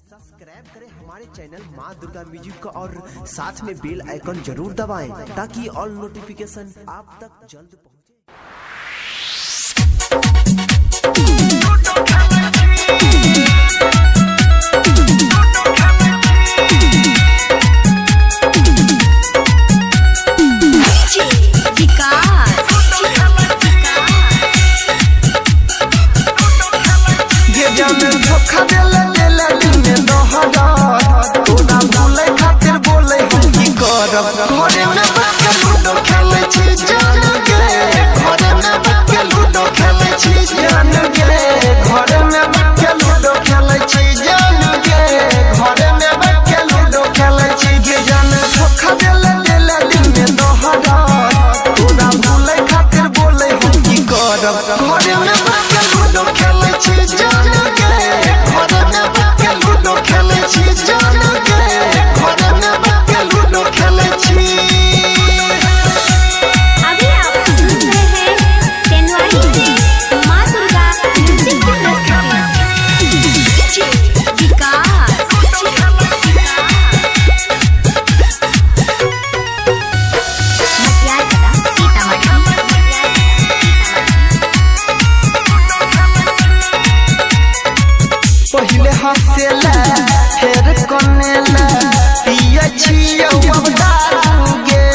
Subscribe करें हमारे channel माँ दुर्गा म्यूजिक का और साथ में बेल आइकन जरूर दबाएं ताकि ऑल नोटिफिकेशन आप तक जल्द पहुंचे। धोखा देला देला दिन में दोहरा तोरा बोले खातिर बोले हम की करब घरे में बैठ के लूडो खेले छी जान गे घरे में बैठ के लूडो खेले छी जान गे घरे में बैठ के लूडो खेले छी जान गे घरे में बैठ के लूडो खेले छी गे जान धोखा देला देला दिन में दोहरा तोरा बोले खातिर बोले हम की करब घरे में बैठ के लूडो खेले छी जान पहले हंसेला फिर कनेला पिया छियो अब दारू गे